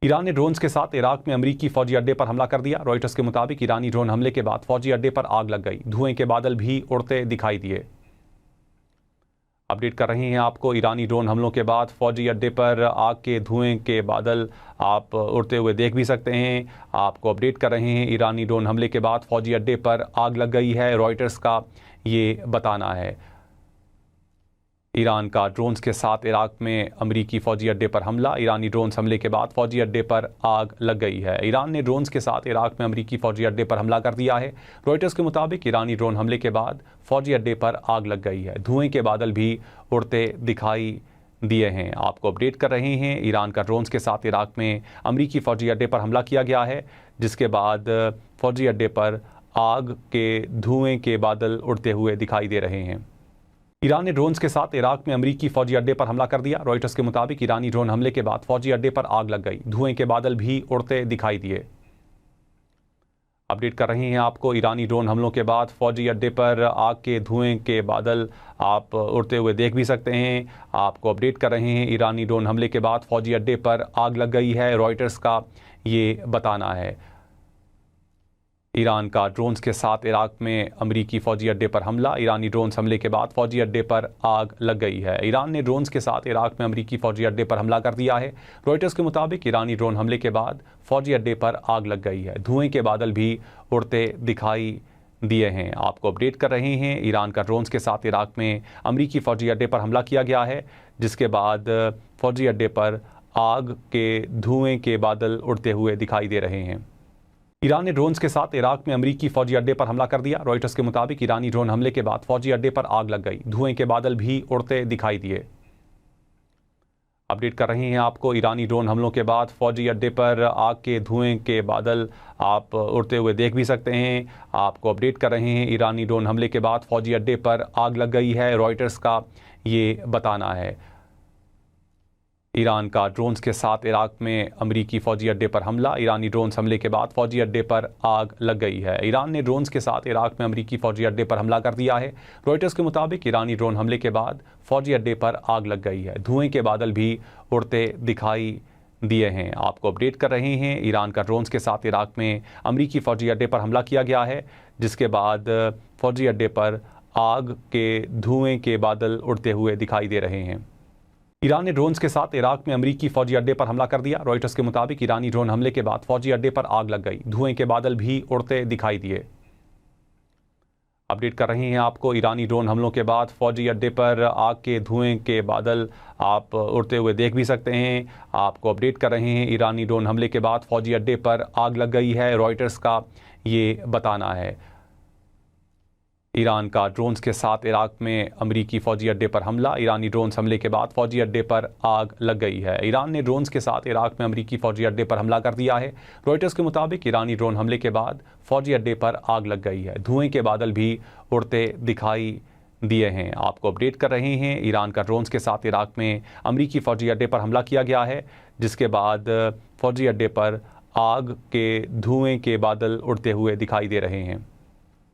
Iran ने drones के साथ इराक में अमरीकी फौजी अड्डे पर हमला कर दिया। रॉयटर्स के मुताबिक ईरानी ड्रोन हमले के बाद फौजी अड्डे पर आग लग गई। धुएं के बादल भी उड़ते दिखाई दिए। अपडेट कर रहे हैं आपको। ईरानी ड्रोन हमलों के बाद फौजी अड्डे पर आग के धुएं के बादल आप उड़ते हुए देख भी सकते हैं। आपको अपडेट कर रहे हैं। ईरानी ड्रोन हमले के बाद फौजी अड्डे पर आग लग गई है, रॉयटर्स का ये बताना है। ईरान का ड्रोन्स के साथ इराक में अमरीकी फौजी अड्डे पर हमला। ईरानी ड्रोन्स हमले के बाद फौजी अड्डे पर आग लग गई है। ईरान ने ड्रोन्स के साथ इराक में अमरीकी फौजी अड्डे पर हमला कर दिया है। रॉयटर्स के मुताबिक ईरानी ड्रोन हमले के बाद फौजी अड्डे पर आग लग गई है। धुएं के बादल भी उड़ते दिखाई दिए हैं। आपको अपडेट कर रहे हैं। ईरान का ड्रोन्स के साथ इराक में अमरीकी फौजी अड्डे पर हमला किया गया है, जिसके बाद फौजी अड्डे पर आग के धुएं के बादल उड़ते हुए दिखाई दे रहे हैं। ईरान ने ड्रोन्स के साथ इराक में अमरीकी फौजी अड्डे पर हमला कर दिया। रॉयटर्स के मुताबिक ईरानी ड्रोन हमले के बाद फौजी अड्डे पर आग लग गई। धुएं के बादल भी उड़ते दिखाई दिए। अपडेट कर रहे हैं आपको। ईरानी ड्रोन हमलों के बाद फौजी अड्डे पर आग के धुएं के बादल आप उड़ते हुए देख भी सकते हैं। आपको अपडेट कर रहे हैं। ईरानी ड्रोन हमले के बाद फौजी अड्डे पर आग लग गई है, रॉयटर्स का ये बताना है। ईरान का ड्रोन्स के साथ इराक में अमरीकी फौजी अड्डे पर हमला। ईरानी ड्रोन्स हमले के बाद फौजी अड्डे पर आग लग गई है। ईरान ने ड्रोन्स के साथ इराक में अमरीकी फौजी अड्डे पर हमला कर दिया है। रॉयटर्स के मुताबिक ईरानी ड्रोन हमले के बाद फौजी अड्डे पर आग लग गई है। धुएं के बादल भी उड़ते दिखाई दिए हैं। आपको अपडेट कर रहे हैं। ईरान का ड्रोन्स के साथ इराक में अमरीकी फौजी अड्डे पर हमला किया गया है, जिसके बाद फौजी अड्डे पर आग के धुएं के बादल उड़ते हुए दिखाई दे रहे हैं। ईरान ने ड्रोन्स के साथ इराक में अमरीकी फौजी अड्डे पर हमला कर दिया। रॉयटर्स के मुताबिक ईरानी ड्रोन हमले के बाद फौजी अड्डे पर आग लग गई। धुएं के बादल भी उड़ते दिखाई दिए। अपडेट कर रहे हैं आपको। ईरानी ड्रोन हमलों के बाद फौजी अड्डे पर आग के धुएं के बादल आप उड़ते हुए देख भी सकते हैं। आपको अपडेट कर रहे हैं। ईरानी ड्रोन हमले के बाद फौजी अड्डे पर आग लग गई है, रॉयटर्स का ये बताना है। ईरान का ड्रोन्स के साथ इराक में अमरीकी फौजी अड्डे पर हमला। ईरानी ड्रोन्स हमले के बाद फौजी अड्डे पर आग लग गई है। ईरान ने ड्रोन्स के साथ इराक में अमरीकी फौजी अड्डे पर हमला कर दिया है। रॉयटर्स के मुताबिक ईरानी ड्रोन हमले के बाद फौजी अड्डे पर आग लग गई है। धुएं के बादल भी उड़ते दिखाई दिए हैं। आपको अपडेट कर रहे हैं। ईरान का ड्रोन्स के साथ इराक में अमरीकी फौजी अड्डे पर हमला किया गया है, जिसके बाद फौजी अड्डे पर आग के धुएं के बादल उड़ते हुए दिखाई दे रहे हैं। ईरान ने ड्रोन्स के साथ इराक में अमरीकी फौजी अड्डे पर हमला कर दिया। रॉयटर्स के मुताबिक ईरानी ड्रोन हमले के बाद फौजी अड्डे पर आग लग गई। धुएं के बादल भी उड़ते दिखाई दिए। अपडेट कर रहे हैं आपको। ईरानी ड्रोन हमलों के बाद फौजी अड्डे पर आग के धुएं के बादल आप उड़ते हुए देख भी सकते हैं। आपको अपडेट कर रहे हैं। ईरानी ड्रोन हमले के बाद फौजी अड्डे पर आग लग गई है, रॉयटर्स का ये बताना है। ईरान का ड्रोन्स के साथ इराक में अमरीकी फौजी अड्डे पर हमला। ईरानी ड्रोन्स हमले के बाद फौजी अड्डे पर आग लग गई है। ईरान ने ड्रोन्स के साथ इराक में अमरीकी फौजी अड्डे पर हमला कर दिया है। रॉयटर्स के मुताबिक ईरानी ड्रोन हमले के बाद फौजी अड्डे पर आग लग गई है। धुएं के बादल भी उड़ते दिखाई दिए हैं। आपको अपडेट कर रहे हैं। ईरान का ड्रोन्स के साथ इराक में अमरीकी फौजी अड्डे पर हमला किया गया है, जिसके बाद फौजी अड्डे पर आग के धुएं के बादल उड़ते हुए दिखाई दे रहे हैं।